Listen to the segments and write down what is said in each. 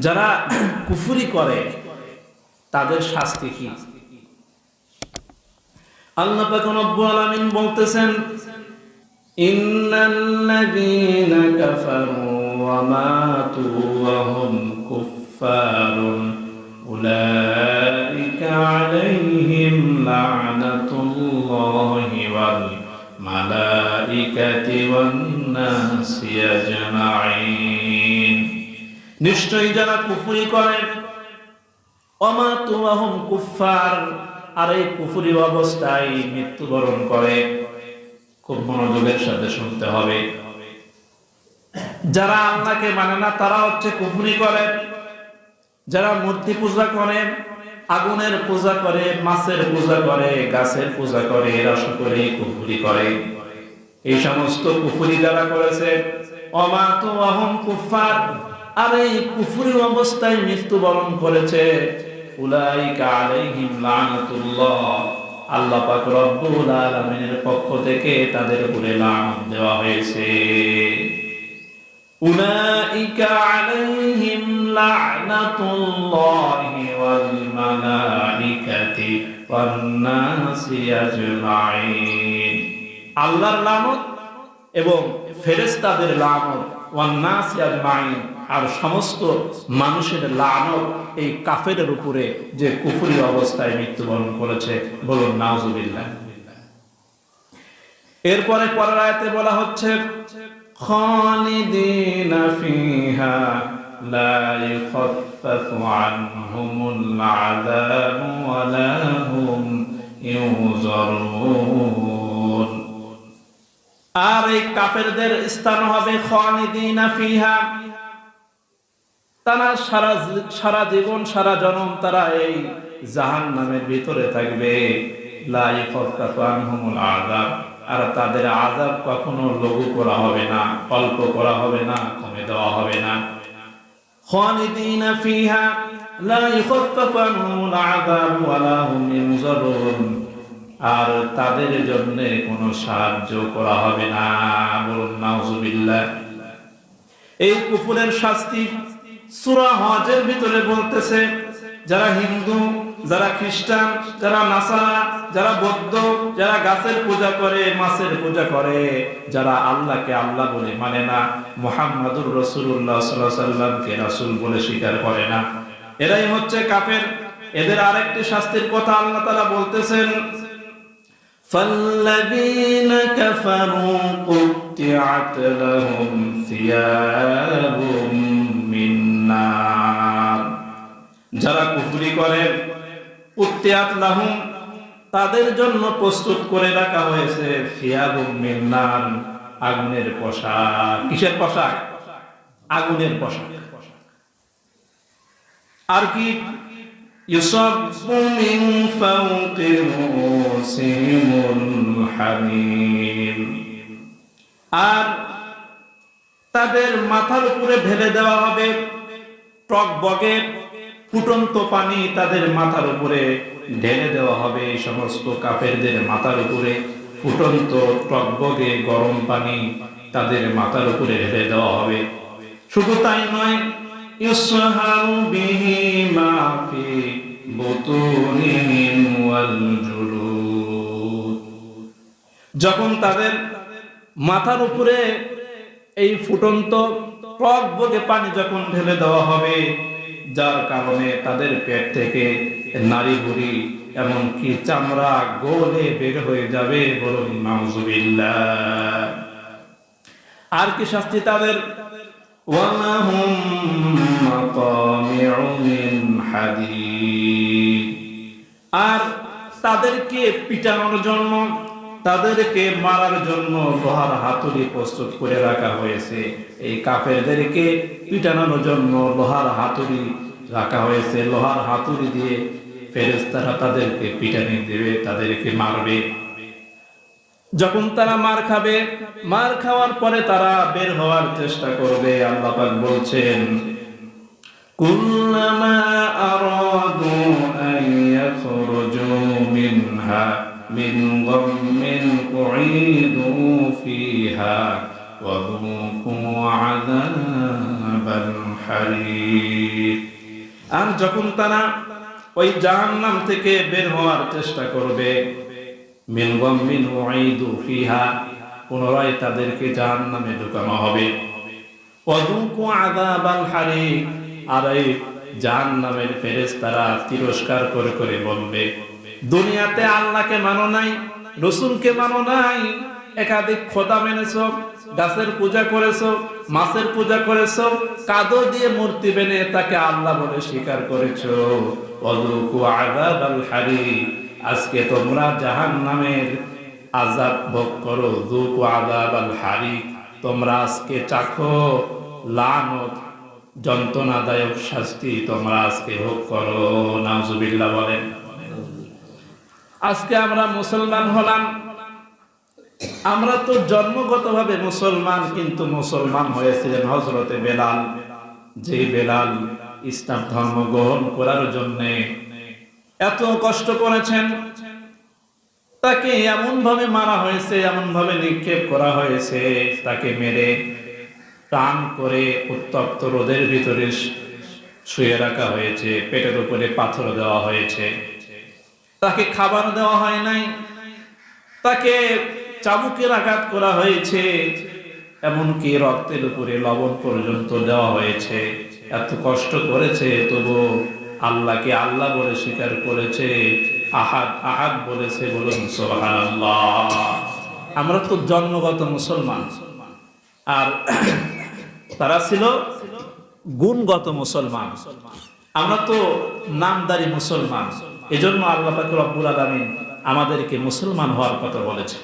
যারা কুফরি করে তাদের শাস্তি কি? আল্লাহ পাক রব্বুল আলামিন বলতেছেন, ইন্নাল্লাযীনা কাফারু ওয়া মাতু ওয়া হুম কুফফারুন উলাইকা আলাইহিম লা'নাতুল্লাহি ওয়াল মালাইকাতি ওয়ান নাসি আজমাইন। নিশ্চয়ই যারা কুফরি করে, ওয়া মাতু ওয়া হুম কুফফার, আর এই কুফরি অবস্থায় মৃত্যুবরণ করে। খুব মনোযোগের সাথে শুনতে হবে। যারা আল্লাহকে মানে না তারা হচ্ছে কুফরি করে। যারা মূর্তি পূজা করে, আগুনের পূজা করে, মাছের পূজা করে, গাছের পূজা করে, এরা সকলেই কুফরি করে। এই সমস্ত কুফরি যারা করেছে, অমাতু আহম কুফার, আর এই কুফরি অবস্থায় মৃত্যুবরণ করেছে, উলাইকা আলাইহিম লানাতুল্লাহ, আল্লাহ পাক রব্বুল আলামিনের পক্ষ থেকে তাদের উপরে লানত দেওয়া হয়েছে। উলাইকা আলাইহিম লানাতুল্লাহি ওয়াল মালাইকাতি ওয়ান নাসি আজমাইন। আল্লাহর লানত এবং ফেরেশতাদের লানত, ওয়ান নাসি আজমাইন, আর সমস্ত মানুষের লানত এই কাফেরের উপরে যে কুফরি অবস্থায় মৃত্যুবরণ করেছে। বলুন নাউজুবিল্লাহ। এরপরে পরের আয়াতে বলা হচ্ছে, খালিদিনা ফিহা লা ইখাফফাফু আনহুমুল আযাবু ওয়া লা হুম ইউযারুন। আর এই কাফেরদের স্থান হবে খালিদিনা ফিহা, তারা সারা জীবন সারা জনম তারা এই জাহান্নামের ভিতরে থাকবে। লা ইখাফফাফু আনহুমুল আযাব, আর তাদের আযাব কখনো লঘু করা হবে না, অল্প করা হবে না, কমে দেওয়া হবে না। খালিদিনা ফিহা লা ইখাফফাফু আনহুমুল আযাব ওয়া লা হুম ইউযারুন, আর তাদের জন্য কোনো সাহায্য করা হবে না। বলুন নাউজুবিল্লাহ। এই কুফরের শাস্তি সূরা হজের ভিতরে বলতেছে, যারা হিন্দু, যারা খ্রিস্টান, যারা নাসারা, যারা বৌদ্ধ, যারা গাছের পূজা করে, মাছের পূজা করে, যারা আল্লাহকে আল্লাহ বলে মানে না, মুহাম্মাদুর রাসূলুল্লাহ সাল্লাল্লাহু আলাইহি ওয়াসাল্লামকে রাসূল বলে স্বীকার করে না, এরাই হচ্ছে কাফের। এদের আরেকটি শাস্তির কথা আল্লাহ তাআলা বলতেছেন, ফাল্লাযীনা কাফারু কুত্তিআত লাহুম সিয়াবুম মিন নার। যারা কুফরি করে, কুত্তিআত লাহুম, তাদের জন্য প্রস্তুত করে রাখা হয়েছে সিয়াবুম মিন নার, আগুনের পোশাক। কিসের পোশাক? আগুনের পোশাক। আর কি? ইউসাব্বু মিন ফাওকি রুসিহিমুল হামীম, আর তাদের মাথার উপরে ঢেলে দেওয়া হবে টকবগে ফুটন্ত পানি, তাদের মাথার উপরে ঢেলে দেওয়া হবে। এই সমস্ত কাফেরদের মাথার উপরে ফুটন্ত টকবগে গরম পানি তাদের মাথার উপরে ঢেলে দেওয়া হবে। শুধু তাই নয়, ইউসহারু বিহি মা ফি বুতুনিহিম ওয়াল জুলুদ। যখন তাদের মাথার উপরে এই ফুটন্ত টকবগে পানি যখন ঢেলে দেওয়া হবে, যার কারণে তাদের পেট থেকে নাড়ি ভুঁড়ি এমনকি চামড়া গলে বের হয়ে যাবে। বলুন নাউজুবিল্লাহ। আর কি শাস্তি তাদের? ওয়ালাহুম মাকামিউ মিন হাদীদ, আর তাদেরকে পিটানোর জন্য, তাদেরকে মারার জন্য লোহার হাতুড়ি প্রস্তুত করে রাখা হয়েছে। এই কাফেরদেরকে পিটানোর জন্য লোহার হাতুড়ি রাখা হয়েছে। লোহার হাতুড়ি দিয়ে ফেরেশতারা তাদেরকে পিটানি দেবে, তাদেরকে মারবে। যখন তারা মার খাবে, মার খাওয়ার পরে তারা বের হওয়ার চেষ্টা করবে। আল্লাহ পাক বলছেন, কুল্লামা আরাদু আন ইয়াখরুজু মিনহা মিন গাম্মিন উঈদু ফিহা ওয়া যুকু আযাবাল হারীক। আর যখন তারা ওই জাহান্নাম থেকে বের হওয়ার চেষ্টা করবে, মিন গাম্মিন উঈদু ফিহা, পুনরায় তাদেরকে জাহান্নামে ঢুকানো হবে। ওয়াযুকু আযাবাল হারিক, আর এই জাহান্নামের ফেরেশতারা তিরস্কার করে করে বলবে, দুনিয়াতে আল্লাহকে মানো নাই, রাসূলকে মানো নাই, একাধিক খোদা মেনেছো, গাছের পূজা করেছো, মাছের পূজা করেছো, কাদো দিয়ে মূর্তি বেনে তাকে আল্লাহ বলে স্বীকার করেছো। ওয়াযুকু আযাবাল হারিক, আজকে তোমরা জাহান্নামের আযাব ভোগ করো। যুকু আযাবাল হারিক, তোমরা আজকে চাখো লানত, যন্ত্রণাদায়ক শাস্তি তোমরা আজকে ভোগ করো। নাউজুবিল্লাহ বলেন। আজকে আমরা মুসলমান হলাম, আমরা তো জন্মগতভাবে মুসলমান, কিন্তু মুসলমান হয়েছিলেন হযরতে বেলাল। যে বেলাল ইসলাম ধর্ম গ্রহণ করার জন্য এত কষ্ট করেছেন, তাকে এমন ভাবে মারা হয়েছে, এমন ভাবে নিক্ষেপ করা হয়েছে, তাকে মেরে টান করে উত্তপ্ত রোদের ভিতরে শুয়ে রাখা হয়েছে, পেটের উপরে পাথর দেওয়া হয়েছে, তাকে খাবার দেওয়া হয় নাই, তাকে চাবুকের আঘাত করা হয়েছে, এমনকি রক্তের উপরে লবণ পর্যন্ত দেওয়া হয়েছে। এত কষ্ট করেছে, তবু আল্লাহকে আল্লাহ বলে স্বীকার করেছে, আহাদ আহাদ বলেছে। বলুন সুবহানাল্লাহ। আমরা তো জন্মগত মুসলমান, আর তারা ছিল গুণগত মুসলমান। আমরা তো নামদারি মুসলমান। এজন্য আল্লাহ পাক রব্বুল আলামিন আমাদেরকে মুসলমান হওয়ার কথা বলেছে।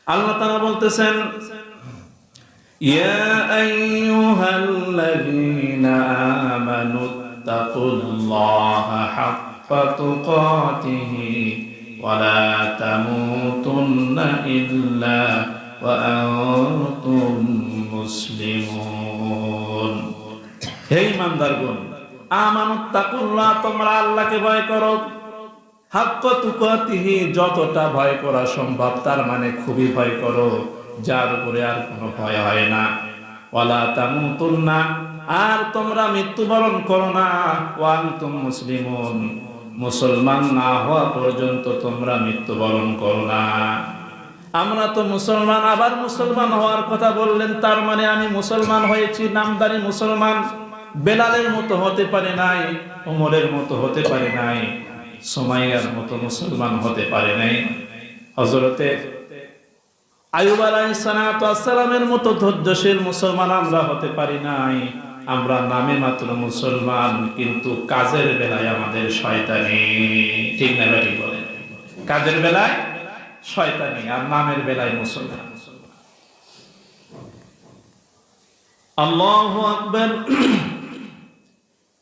আল্লাহ তাআলা বলতেছেন, ইয়া আইয়ুহাল্লাযীনা আমানুত্তাকুল্লাহা হাক্কা তুকাতিহি ওয়া লা তামুতুন্না ইল্লা ওয়া আনতুম মুসলিমুন। হে ঈমানদারগণ, আমানুত্তাকুল্লাহ, তোমরা আল্লাহকে ভয় করো, হাক্কা তুকাতিহি, যতটা ভয় করা সম্ভব, তার মানে খুবই ভয় করো, যার উপরে আর কোনো ভয় হয় না। ওয়ালা তামুতুন্না, আর তোমরা মৃত্যুবরণ করো না, ওয়া আনতুম মুসলিমুন, মুসলমান না হওয়া পর্যন্ত তোমরা মৃত্যুবরণ করো না। আমরা তো মুসলমান, আবার মুসলমান হওয়ার কথা বললেন, তার মানে আমি মুসলমান হয়েছি, নামদারি মুসলমান। বেলালের মতো হতে পারে নাই, ওমরের মতো হতে পারে নাই, সুমাইয়ার মতো মুসলমান হতে পারে নাই, হযরতে আইয়ুব আলাইহিস সালাতু ওয়াস সালামের মতো ধৈর্যশীল মুসলমান আমরা হতে পারি নাই। আমরা নামে মাত্র মুসলমান, কিন্তু কাজের বেলায় আমাদের শয়তানি। ঠিক না ঠিক বলেন? কাজের বেলায় শয়তানি, আর নামের বেলায় মুসলমান। আল্লাহু আকবার।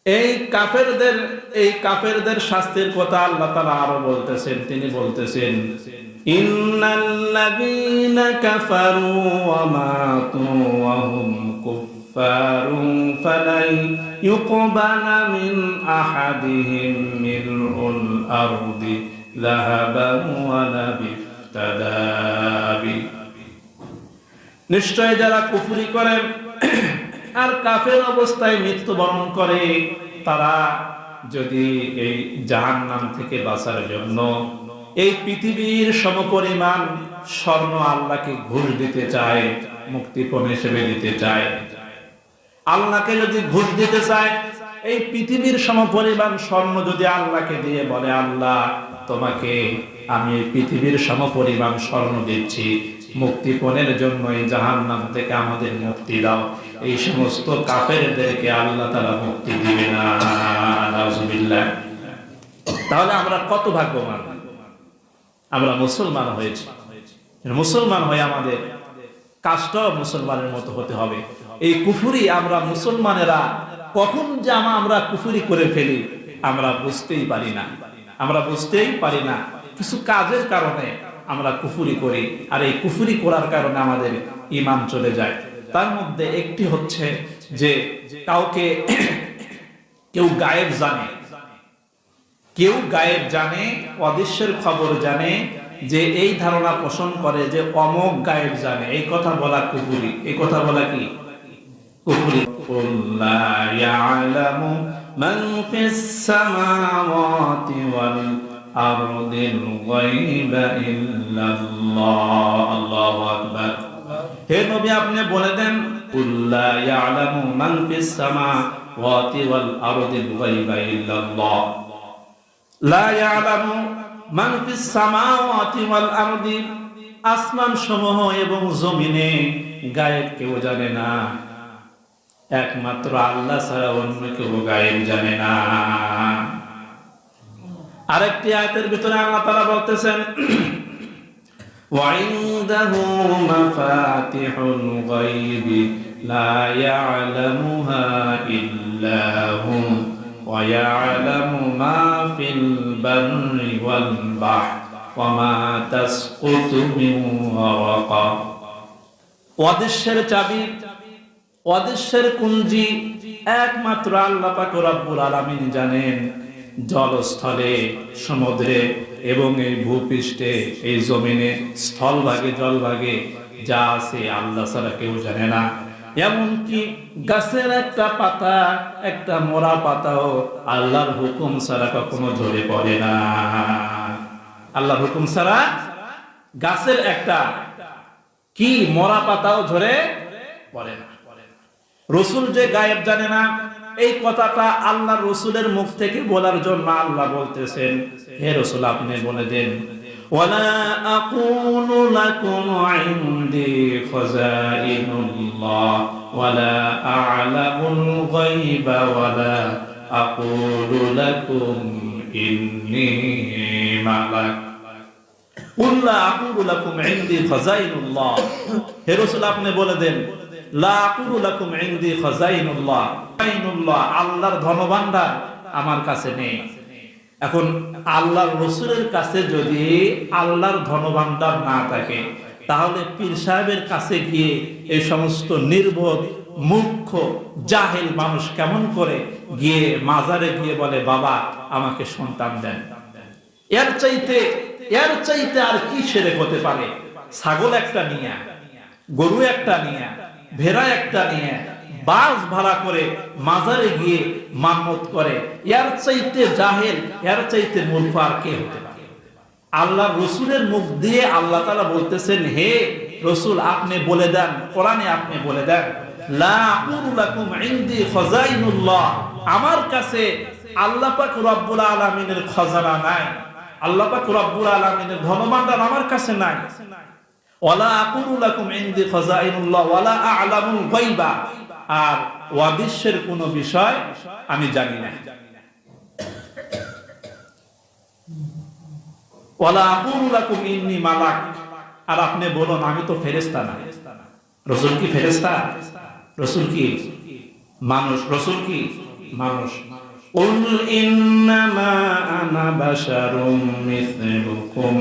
এই কাফেরদের শাস্তির কথা আল্লাহ তাআলা আরো বলতেছেন। তিনি বলতেছেন, ইন্নাল্লাযীনা কাফারু ওয়া মাতু ওয়া হুম কুফফারুন ফালাই ইউকবালা মিন আহাদিহিম মিলউল আরদি যাহাবান ওয়া লা বিফতাদাবি। নিশ্চয় যারা কুফরি করে আর কাফের অবস্থায় মৃত্যুবরণ করে, তারা যদি এই জাহান্নাম থেকে বাঁচার জন্য এই পৃথিবীর সমপরিমাণ স্বর্ণ আল্লাহকে ঘুষ দিতে চায়, মুক্তিপণ হিসেবে দিতে চায়, আল্লাহকে যদি ঘুষ দিতে চায়, এই পৃথিবীর সমপরিমাণ স্বর্ণ যদি আল্লাহকে দিয়ে বলে, আল্লাহ তোমাকে আমি এই পৃথিবীর সমপরিমাণ স্বর্ণ দিচ্ছি, মুক্তিপণের জন্য এই জাহান্নাম থেকে আমাদের মুক্তি দাও, এই সমস্ত কাফেরদেরকে আল্লাহ তাআলা মুক্তি দিবে না। নাউজুবিল্লাহ। তাহলে আমরা কত ভাগ্যবান, আমরা মুসলমান হয়েছি। মুসলমান হয়ে আমাদের কাজটাও মুসলমানের মতো হতে হবে। এই কুফরি, আমরা মুসলমানেরা কখন যে আমরা কুফরি করে ফেলি আমরা বুঝতেই পারি না। আমরা বুঝতেই পারি না, কিছু কাজের কারণে আমরা কুফরি করি, আর এই কুফরি করার কারণে আমাদের ঈমান চলে যায়। তার মধ্যে একটি হচ্ছে যে কাউকে কেউ গায়েব জানে, কেউ গায়েব জানে, অদৃশ্যের খবর জানে, যে এই ধারণা পোষণ করে যে অমুক গায়েব জানে, এই কথা বলা কুফরি। এই কথা বলা কি কুফরি। কুল্লা ইয়ালামু মান ফিস সামাওয়াতি ওয়াল আরদিল গায়বা ইল্লাল্লাহ। আল্লাহু আকবার। হে নবী আপনি বলে দেন, কুল লা ইয়ালামু মান ফিস সামাওয়াতি ওয়াল আরদিল গায়বা ইল্লাল্লাহ। লা ইয়ালামু মান ফিস সামাওয়াতি ওয়াল আরদি, আসমান সমূহ এবং জমিনে গায়েব কেউ জানে না, একমাত্র আল্লাহ ছাড়া অন্য কেউ গায়েব জানে না। আরেকটি আয়াতের ভিতরে আল্লাহ তাআলা বলতেছেন, ওয়া ইনদাহু মাফাতিহুল গায়বি লা ইয়ালামুহা ইল্লা হু ওয়া ইয়ালামু মা ফিল বাররি ওয়াল বাহর ওয়া মা তাসকুতু মিন ওয়ারাকা। অদৃশ্যের চাবি, অদৃশ্যের কুঞ্জি একমাত্র আল্লাহ পাক রব্বুল আলামিন জানেন। জলস্থলে, সমুদ্রে এবং এই ভূপৃষ্ঠে, এই জমিনে, স্থলভাগে, জলভাগে যা আছে আল্লাহ ছাড়া কেউ জানে না। এমনকি গাছের একটা পাতা, একটা মরা পাতাও আল্লাহর হুকুম ছাড়া কখনো ঝরে পড়ে না। আল্লাহর হুকুম ছাড়া গাছের একটা কি মরা পাতাও ঝরে পড়ে না। রসুল যে গায়েব জানে না, এই কথাটা আল্লাহ রসুলের মুখ থেকে বলার জন্য আল্লাহ বলতেছেন, হে রসুল আপনি বলে দেন, ওয়ালা আকুলু লাকুম ইনদি খাযাইনুল্লাহ ওয়ালা আ'লামুল গায়বা ওয়ালা আকুলু লাকুম ইন্নী মালাক। কুল লা আকুলু লাকুম ইনদি খাযাইনুল্লাহ, হে রসুল আপনি বলে দেন, লা আকুলু লাকুম ইনদি খাযাইনুল্লাহ, আল্লাহর ধনভাণ্ডার আমার কাছে নেই। এখন আল্লাহর রাসূলের কাছে যদি আল্লাহর ধনভাণ্ডার না থাকে, তাহলে পীর সাহেবের কাছে গিয়ে এই সমস্ত নির্বোধ মূর্খ জাহেল মানুষ কেমন করে গিয়ে মাজারে গিয়ে বলে, বাবা আমাকে সন্তান দেন। এর চাইতে আর কি শিরক হতে পারে? ছাগল একটা নিয়ে, গরু একটা নিয়ে, ভেড়া একটা নিয়ে বাস ভাড়া করে মাজারে গিয়ে মান্নত করে, এর চাইতে জাহেল, এর চাইতে মূর্খ আর কে হতে পারে? আল্লাহ রসুলের মুখ দিয়ে আল্লাহ তাআলা বলতেছেন, হে রসুল আপনি বলে দেন, কোরআনে আপনি বলে দেন, লা আকুলু লাকুম ইনদি খাযাইনুল্লাহ, আমার কাছে আল্লাহ পাক রব্বুল আলামিনের খাজানা নাই, আল্লাহ পাক রব্বুল আলামিনের ধনভাণ্ডার আমার কাছে নাই। ওয়ালা আকুলু লাকুম ইনদি খাযাইনুল্লাহ ওয়ালা আ'লামুল গায়বা, আর অদৃশ্যের কোন বিষয় আমি জানি না। ওয়ালা আকুলু লাকুম ইন্নী মালাক, আর আপনি বলুন আমি তো ফেরেশতা না। রাসূল কি ফেরেশতা? রাসূল কি মানুষ? রাসূল কি মানুষ? কুল ইন্নামা আনা বাশারুম মিসলুকুম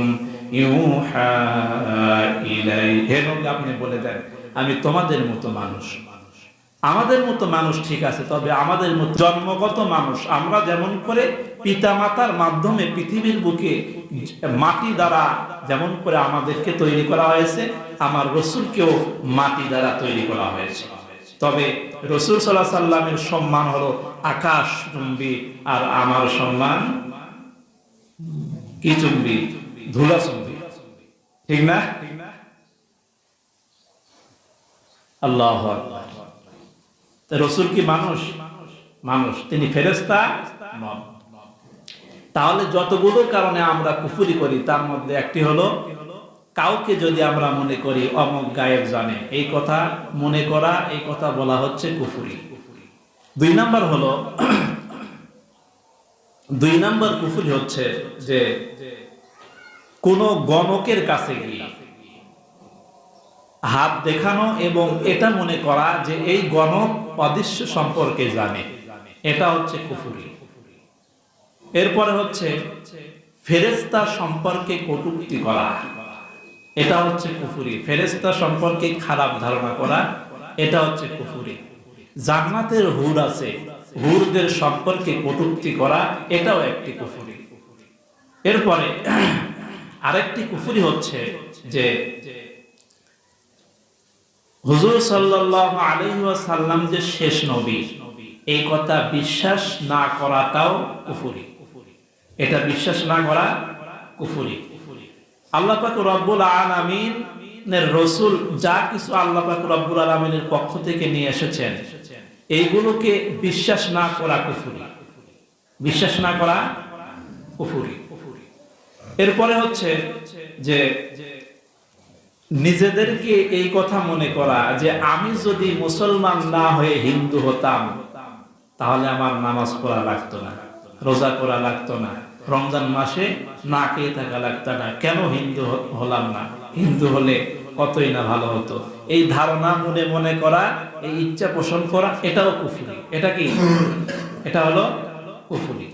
ইউহা ইলাই, হে নবী আপনি বলে দেন আমি তোমাদের মতো মানুষ। আমাদের মতো মানুষ ঠিক আছে, তবে আমাদের মতো জন্মগত মানুষ, আমরা যেমন করে পিতামাতার মাধ্যমে পৃথিবীর বুকে মাটি দ্বারা যেমন করে আমাদেরকে তৈরি করা হয়েছে, আমার রাসূলকেও মাটি দ্বারা তৈরি করা হয়েছে। তবে রাসূল সাল্লাল্লাহু আলাইহি সাল্লামের সম্মান হলো আকাশ চুম্বি, আর আমার সম্মান কি চুম্বি? ধুলা চুম্বি, ঠিক না? আল্লাহু আকবার। রাসূল কি মানুষ? মানুষ। তিনি ফেরেশতা নন। তাহলে যতগুলো কারণে আমরা কুফরি করি, তার মধ্যে একটি হলো কাউকে যদি আমরা মনে করি অমুক গায়েব জানে, এই কথা মনে করা, এই কথা বলা হচ্ছে কুফরি। দুই নাম্বার কুফরি হচ্ছে যে কোন গণকের কাছে গিয়ে হাত দেখানো এবং এটা মনে করা যে এই গণক অদৃশ্য সম্পর্কে জানে, এটা হচ্ছে কুফরি। এরপরে হচ্ছে ফেরেশতা সম্পর্কে কটূক্তি করা, এটা হচ্ছে কুফরি। ফেরেশতা সম্পর্কে খারাপ ধারণা করা, এটা হচ্ছে কুফরি। জান্নাতের হুর আছে, হুরদের সম্পর্কে কটূক্তি করা, এটাও একটি কুফরি। এরপরে আরেকটি কুফরি হচ্ছে যে হুজুর সাল্লাল্লাহু আলাইহি ওয়াসাল্লাম যে শেষ নবী, এই কথা বিশ্বাস না করাটাও কুফরি। এটা বিশ্বাস না করা কুফরি। আল্লাহ পাক রব্বুল আলামিনের রাসূল যা কিছু আল্লাহ পাক রব্বুল আলামিনের পক্ষ থেকে নিয়ে এসেছেন, এইগুলোকে বিশ্বাস না করা কুফরি। বিশ্বাস না করা কুফরি। এরপরে হচ্ছে যে নিজেদেরকে এই কথা মনে করা যে আমি যদি মুসলমান না হয়ে হিন্দু হতাম তাহলে আমার নামাজ পড়া লাগতো না, রোজা করা লাগতো না, রমজান মাসে না খেয়ে থাকা লাগতো না, কেন হিন্দু হলাম না, হিন্দু হলে কতই না ভালো হতো। এই ধারণা মনে মনে করা, এই ইচ্ছা পোষণ করা, এটাও কুফরি। এটা কি? এটা হলো কুফরি।